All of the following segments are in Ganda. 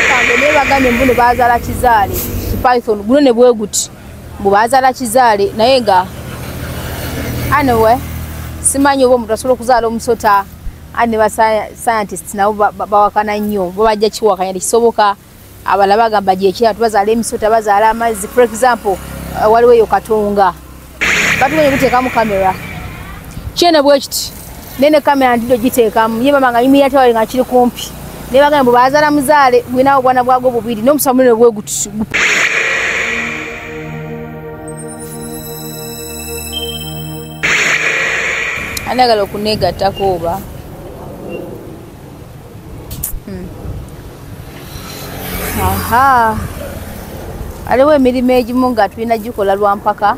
Kange ne bagambye mbuno bazaala kizaale Python guno ne bweguti mbu bazaala kizaale naye nga anyway simanyi oba omuntu asobola okuzaala omusota ane ba scientists nabo bawakana nnyo bo bajja kiwakanya tekisoboka abalala bagamba gyekira tubazaala emisota bazaala amazzi for example waliwo eyo katonga batumenye kuteekamu kamera kyene bwekiti nene kamera ndido giteekamu ye bamanga yimira tawali nga kiri kumpi ne bagamba mbu bazaala muzaale gwinawo bwana bwago bubiri n'omusamulire bweguti anagala okunegattako oba aha aliwo emirimu egimu nga tulina gikola lwampaka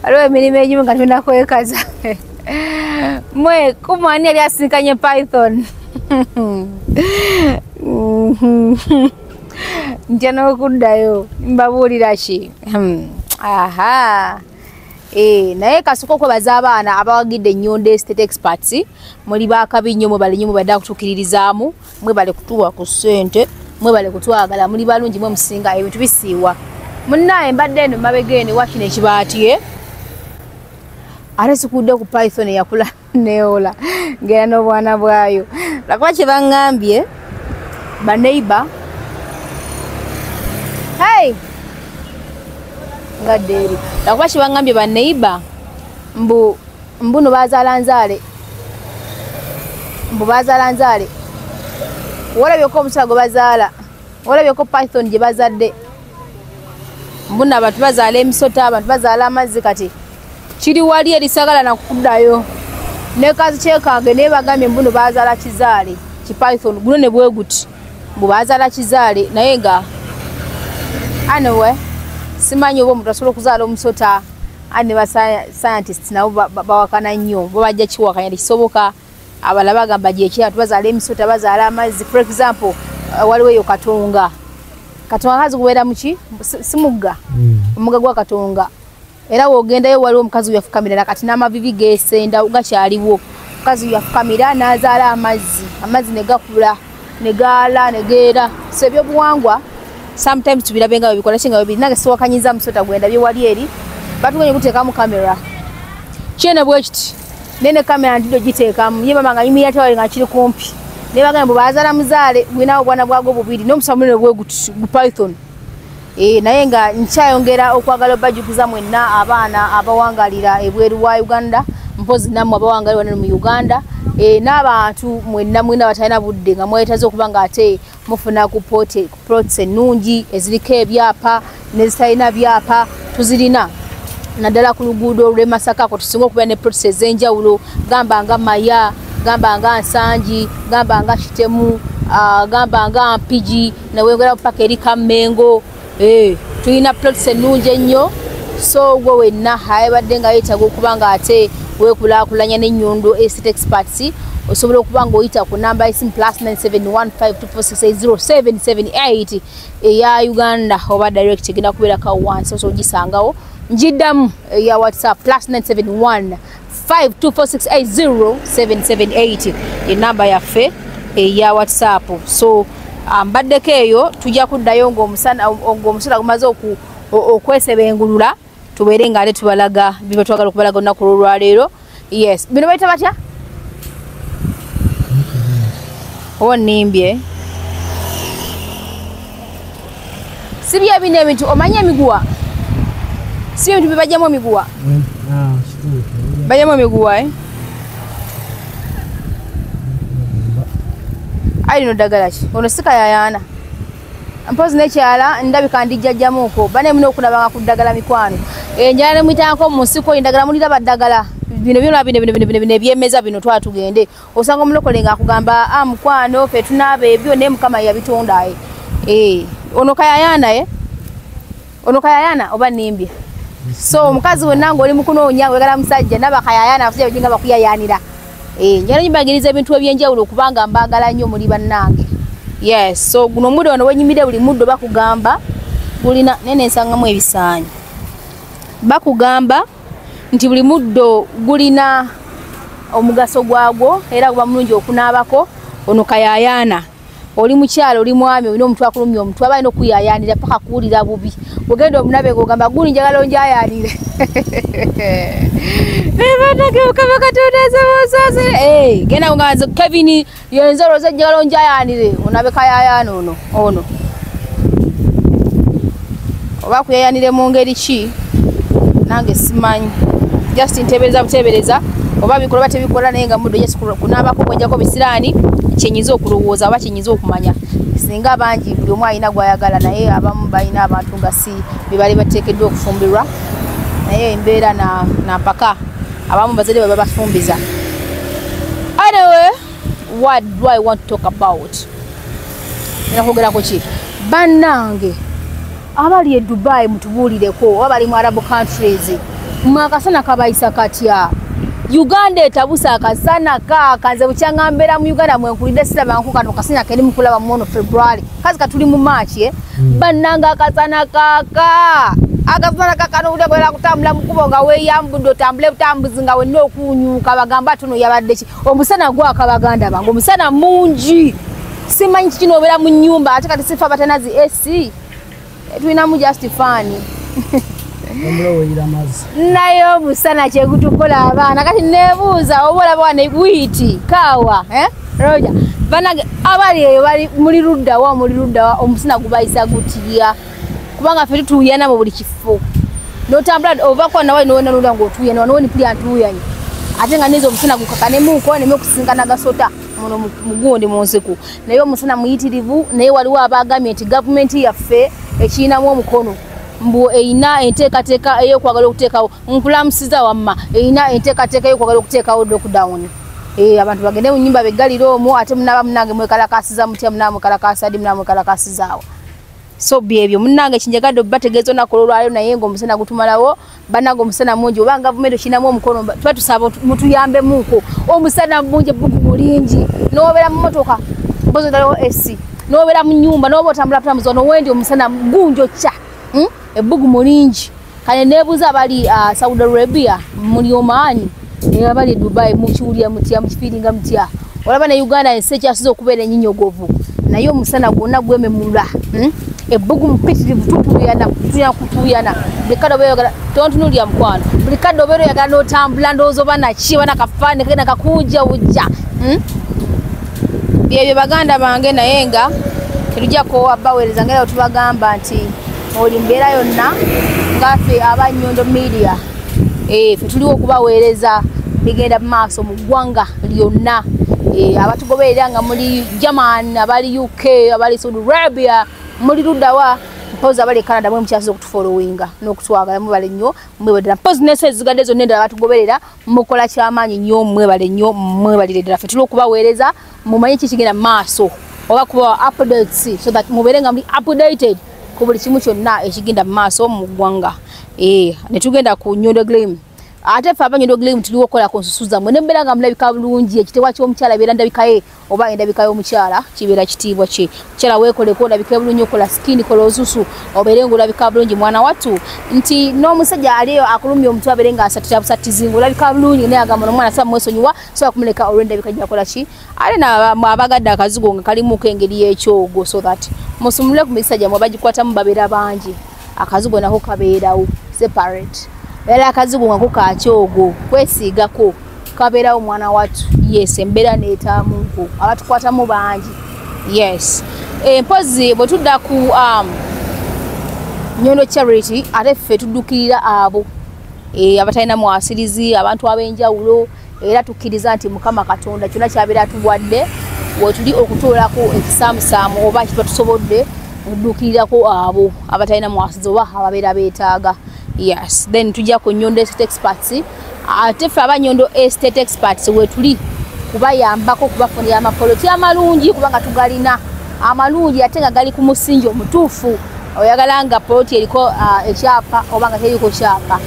aliwo emirimu egimu nga tulina kwekaza mwe kumwani yali asinkanye Python ntya n'okuddayo mbabuulira ki aha naye kasoko kwebaza abaana abawagidde Nnyonde State Experts muli bakabi nnyo mwebale nnyo mwebadde kutuukirizaamu mwebale kutuwa ku ssente mwebale kutwagala muli balungi mwe musinga ebintu bisiiwa munnaye mbadde eno mabega eno wakino ekibaatye ate sikudde ku Python yakula neola ngera n'obwana bwayo lwakuba kye baŋŋambye baneiba hey ngaderi lwakuba kye baŋŋambye baneiba mbuno bazaala nzaale walabyeko omusala gwe bazaala walabyeko Python gye bazadde mbuno abantu bazaala emisota abantu bazaala amazzi kati kiri wali erisagala nakuddayo nekazi kyekange naye bagambye mbuno bazaala kizaale ki Python guno ne bweguti mbu bazaala kizaale naye nga anyway simanyi oba omuntu asobola okuzaala omusota ane ba scientists nabo bawakana nnyo bo bajja kiwakanya tekisoboka abalala bagamba gyekira tubazaala emisota bazaala amazzi for example waliwo eyo katonga kazi gubeera muki simugga omugga gwa katonga era wogendayo waliwo omukazi yafukamira kati n'amavivi gesenda gakyaliwo omukazi yafukamira n'azaala amazzi ne gakula ne gaala ne geera so ebyobuwangwa sometimes tubirabe nga bikola kinga bibiri nange siwakanyiza musota gwenda bye wali eri batugenye kuteekamu kamera kyene bwekiti nene kamera ndido giteekamu ye bamanga yimira tawali nga kiri kumpi ne bagamba mbu bazaala muzaale gwinawo bwana bwago bubiri n'omusamulire bweguti Python naye nga nkyayongera okwagala obajukiza mwenna abaana abawangalira ebweru wa Uganda mpozi nammwe abawangalira wano mu Uganda n'abantu mwenna mwina batalina budde nga mwetaze okuba nga ate mufuna ku plots ennungi eziriko ebyapa nezitalina byapa tuzirina naddala ku luguudo lw'e Masaka ko tusinga okubeera ne plots ez'enjawulo gamba nga Maya gamba nga Nsangi gamba nga Kitemu gamba nga Mpigi nawengera paka eri Kamengo tulina plots ennungi ennyo so gwe wenna ayabadde nga yeetaaga okuba nga ate weekulaakulanya n'Ennyondo State Experts osobola okuba nga oyita ku namba y'essimu +971524680778 eya Uganda oba direct egenda kubeera ka wansi osobola ogisangawo njiddamu eya WhatsApp +971524680778 enamba yaffe eya WhatsApp so mbaddeko eyo tujja kuddayo ng'omusana gumaze okwesebengulula tubeere nga ate tubalaga biba twagala okubalaga olunaku olwaleero yes bino bayita batya oba nnimbye si bya bino ebintu omanye emiguwa si ebintu bibajjamu emiguwa bajjamu emiguwa ayi lino ddagala ki ono sikayayaana mpozi nekyala ndabika ndijjajjamuuko bane muno okulabanga ku ddagala mikwano enjala ne mwitanko mu nsiko endagala mulira baddagala bino ebyemeza bino twatugende osanga omulokole nga akugamba mukwano fe tunaaba ebyo naye mukama yabitonda ono kayayana oba nimbye so omukazi wonna ng'oli mu kunoonya wegala musajja nabakayayana afuja bajinga bakuyayanira njala nyibagiriza ebintu ebyenjawulo okubanga mbaagala nnyo muli bannange yes so guno omuddo wano wenyimire buli muddo bakugamba gulina nene ensangamu ebisaanyi bakugamba nti buli muddo gulina omugaso gwagwo era guba mulungi okunaabako ono kayayana oli mukyalo oli mwami olina omuntu akulumya omutwe abalina okuyayanira paka kuwulira bubi ogenda omunabe gogamba guli njagala onjayanire banage okaba katonda genda nganze Kevin yenze roze njagala onjayanire onabe kayayana ono oba kuyayanire mu ngeri ki nange simanyi just ntebeleza butebereza oba bikola batebikola naye nga muddo yes kunabako kwenjako bisirani kyenyizo okulowooza oba kyenyizo okumanya singa bangi buli omu alina gwayagala naye abamu balina abantu nga si bebali bateekeddwa okufumbirwa naye embeera na mpaka abamu bazadde baba bafumbiza. Anyway, what do I want to talk about? Nakogera ko ki bannange abali e Dubai mutubuulireko oba bali mu Arab countries mwakasana kabayisa katya Uganda etabusa akasana kanze bukyangambera mu Uganda mwenkulide siraba nku kano kasina kene mukulaba mu February kazi katuli mu March bannanga akasana kano udakwera kutambula mukubo nga weyambudo tambule butambuzi nga wenna okunyuka bagamba tuno yabadde ki omusana gwa kabaganda bango omusana mungi simanyi kino obera mu nyumba ate kati sifa batanazi AC tulina mu justifani nayo omusana kyegutukola abaana kati nebuuza obola bwana witi kawa Roger banage abali eyo bali muli luddawa omusana gubayisa gutya kubanga ffe tutuyana mu buli kifo notambula ovako nawe nowena nula ng'otuyana wano ni puli antuyanye ate nga nizo omusana gukakane muko neme okusinkana gasota muno mugundi mu nsiko naye omusana muyitirivu naye waliwo abagambye nti gavumenti yaffe ekiinamu omukono mbu eina enteekateeka ey'okwagala okuteekawo nkulamusiza wamma eina enteekateeka ey'okwagala okuteekawo lockdown abantu bagende mu nnyumba beggalira omwo ate munaba munange mwekalakasiza mutya munaba mwekalakasadi munaba mwekalakasizaawo so byebyo munange kinjagadde bategezo nakola olwaliro naye ng'omusana gutumalawo banange omusana mungi oba gavumenti okinamu omukono tuba tusaba mutuyambe muko omusana mungi ebbugu mulingi n'obeera mu motoka mpozi otaliwo AC n'obeera mu nnyumba n'oba otambula pulamuzi ono wendi omusana gunjo kya ebbugu mulingi kale neebuuza abali Saudi Arabia muli omaanyi abali Dubai mukiwulira mutya mukifiiringa mutya olaba ne Uganda ensi ekyasiza okubeera ennyinyogovu naye omusana gwonna gwememula ebbugu mpitirivu tutuyana buli kadde obeera oyagala tontunulira mukwano buli kadde obeera oyagala n'otambula ndowooza oba naki oba nakafaane kagenda kakuwujja wujja byebyo baganda bange naye nga tetujjako abaweereza ngera tubagamba nti oli mbeera yonna nga ffe abannyondo media ffe tuliwo okubaweereza bigenda mu maaso mu ggwanga lyonna abatugoberera nga muli German abali UK abali Saudi Arabia muli luddawa mpozi abali Canada mwe mukyasiza okutufollowinga n'okutwagala mwebale nnyo mwebadde mpozi n'ensi ezigadde zonna endala abatugoberera mukola kyamaanyi nnyo mwebale nnyo mwebalire ddala ffe tuli okubaweereza mumanye kikigenda mu maaso oba kuba updates so that mubeere nga muli updated ku buli kimu kyonna ekigenda mu maaso mu ggwanga ne tugenda ku Nyondo Gleam ate ffe abanyondo Gleam tuliwo okukola ku nsusu zammwe nembeera nga mulabika bulungi ekiteewa ky'omukyala beera ndabikaye oba endabika y'omukyala kibeera kitiibwa kye mukyala weekoleko olabika bulungi okola skin kola osusu obeere ng'olabika bulungi mwana wattu nti n'omusajja aliyo akulumya omutwe abeere nga asatira busatizi ng'olabika bulungi naye agamba n'omwana saba mwesonyiwa sobola kumuleka olw'endabika gyakola ki ate n'abagadde akazigo nga kalimuko engeri y'ekyogo so that musumule ku mikisa gyammwe bagikwatamu babeera bangi akazigo nako kabeerawo separate era akazigo nga kukakyogo kwesiigako kabeerawo mwana wattu yes embeera neetaamunku abatukwatamu bangi yes mpozi bwe tudda ku Nyondo Charity ate ffe tuddukirira abo abatalina mwasirizi abantu ab'enjawulo era tukkiriza nti Mukama Katonda kyonna kyabeera tuwadde wetuli okutuulako ekisaamusaamu oba kitwa tusobodde tuddukirirako abo abatalina mwasirizi oba ababeera beetaaga yes then tujja ku Nyondo Estate Experts ate ffe abanyondo Estate Experts wetuli kubayambako kubafunira amapoloti amalungi kubanga tugalina amalungi ate nga gali ku musingi omutuufu oyagala nga poloti eriko ekyapa oba nga teriko kyapa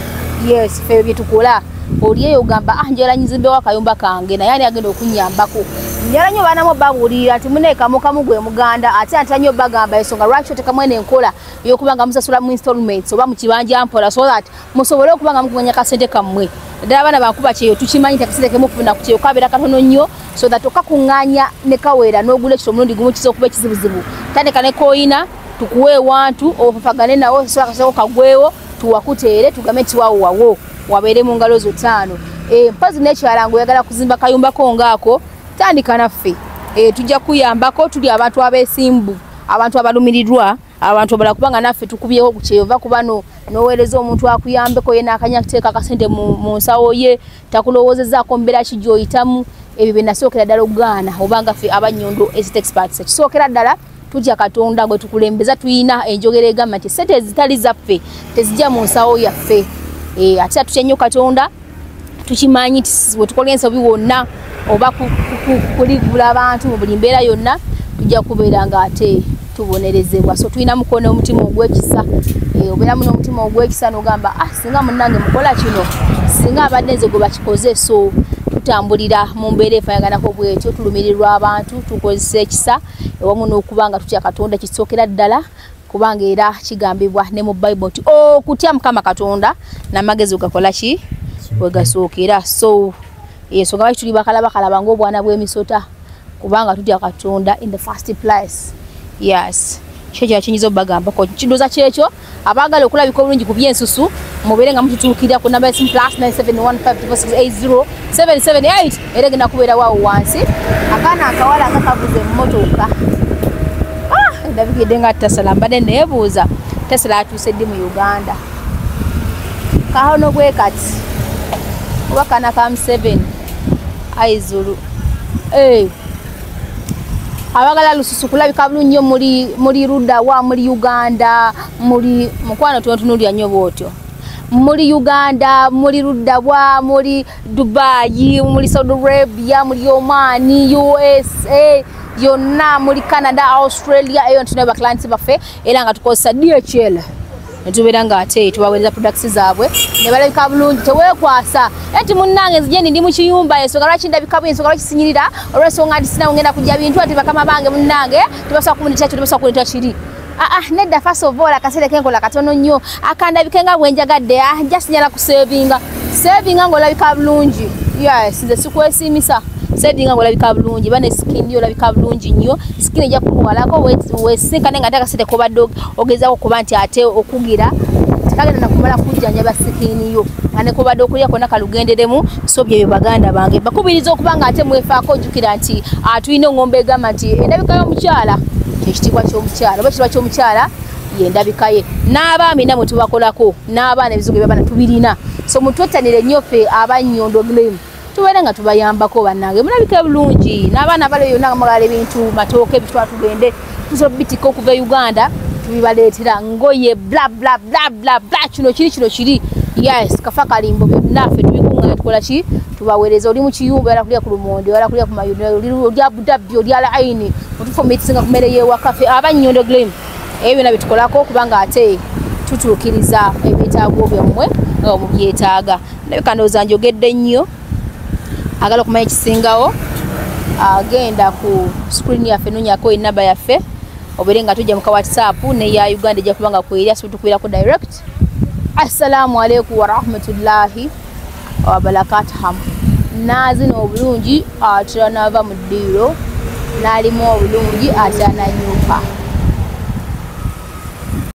yes ffe byetukola oliyeyo ogamba njala nyizimbewo akayumba kange naye ani agenda okunyambako njala nnyo baanamu babuulirira nti muneekamukamu gwe muganda ate ate nnyo bagamba ensonga lwaki oteekamu enkola ey'okuba nga musasula mu installments oba mu kibanja mpola so that musobole okuba nga mugumanya kasente kammwe ddala bana bakuba kyeyo tukimanyi takisirekemu okufuna ku kyeyo kabeera katono nnyo so that okakunganya ne kawera n'ogula ekiro omulundi gumu kiza okuba ekizibuzibu tandika ne koyina tukuwe wantu ofagane nawo soka kasako kagwewo tuwakuteere tugambe tiwawo wabeere mu ngalo zo 5 mpazi n'ekyalango oyagala kuzimba kayumbako ngaako tandika naffe tujja kuyambako tuli abantu abeesimbu abantu abalumirirwa abantu abala kubanga naffe tukubyeho ku kyeyo va kubano noweereza omuntu akuyambeko ye n'akanya kuteeka akasente mu nsawo ye takulowoozezaako mbeera ki gy'oyitamu ebyo bye nasookera ddala okugaana obanga ffe abannyondo estate experts ekisookera ddala tutya Katonda gwe tukulembeza tuyina enjogera egamba nti sente ezitali zaffe tezijja mu nsawo yaffe ate tutya nnyo Katonda tukimanyi nti bwe tukola ensobi wonna oba kuligula abantu mu buli mbeera yonna tujja kubeera nga ate tubonerezebwa so tuyina mukono omutima ogw'ekisa obeera muno omutima ogw'ekisa n'ogamba singa munnange mukola kino singa abadde nze gwe bakikoze so tutambulira mu mbeera efayaganako bwetyo tulumirirwa abantu tukozesa ekisa ewamu n'okubanga tutya Katonda kisookera ddala kubanga era kigambibwa ne mu Bible nti okutya Mukama Katonda n'amagezi ogakola ki we gasookera so yeso nga tuli bakalaba ng'obwana bw'emisota kubanga tutya Katonda in the first place yes kyekyo kinyiza obagambako kindoza kyekyo abaagala okulabika obulungi ku byensusu mubeere nga mututuukira ku namba esimu +9715460778 era genda kubeera waawo wansi akaana akawala akakavuze emmotoka ndabigidde nga Tesla mbadde neebuuza Tesla atuuse ddi mu Uganda kahono bwe kati oba kana ka M7 aizulu abagala lususu kulabika bulungi muri Rudda wa muri Uganda muri mukwano tunulya nnyo bwotyo muri Uganda muri Rudda wa muri Dubai muri Saudi Arabia muri Oman USA yonna muri Canada Australia eyo tunaba clients baffe era nga tukozesa DHL netubeera nga ate tubaweereza products zaabwe ne balabika bulungi teweekwasa enti munnange nzijeni ndi mu kiyumba ensonga lwaki ndabika bwe ensonga lwaki sinyirira olw'ensonga nti sinawo ngenda kujja bintu ati bakama bange munnange tebasobola kumunita kyo tebasobola kunita kiri nedda first of all akaseera kenkola katono nnyo akandabike nga bwe njagadde nja sinyala kusevinga ng'olabika bulungi yes nze sikwesiimisa sevinga ng'olabika bulungi bane skin yo olabika bulungi nnyo skin ejja kukuwalako wesinkane nga ate akasente kobadde ogezaako kuba nti ate okugira tekagenda nakumala kujjanjaba skin yo nga nekobadde okulya konna kalugenderemu so bye baganda bange bakubiriza okuba nga ate mwefaako ojjukira nti tulina eŋŋombe egamba nti endabika y'omukyala kyekitiibwa ky'omukyala oba ekitiibwa ky'omukyala yendabika ye n'abaami namwe tubakolako n'abaana ebizigo bye babana tubirina so mutwettanire nnyo ffe abannyondo glam tubeere nga tubayambako bannange mulabike bulungi n'abaana bale yonna nga mwagala ebintu matooke ebitwala tugende tusobola bitika okuva Uganda tubibaleetera ngoye bla bla bla bla bla kino kiri yes kafa kalimbo naffe tubikunganya tukola ki tubaweereza oli mu kiyumba era kulya ku lumonde era kulya ku mayuno oli Abu Dhabi oli Aini otufomeetisinga ku mmere y'ewaka ffe abannyondo glam ebyo byonna bitukolako kubanga ate tutuukiriza ebyetaago byammwe nga mubyetaaga ndabika ndowooza njogedde nnyo agala okumanya ekisingawo agenda ku screen yaffe nonyako enamba yaffe obeere nga tujja muka WhatsApp neya Uganda ejja kubanga kweri tukubeerako direct. Assalamu alaikum wa rahmatullahi wa barakatuh. Nazino obulungi atira nava mu ddiiro nalimu obulungi atana nyuka.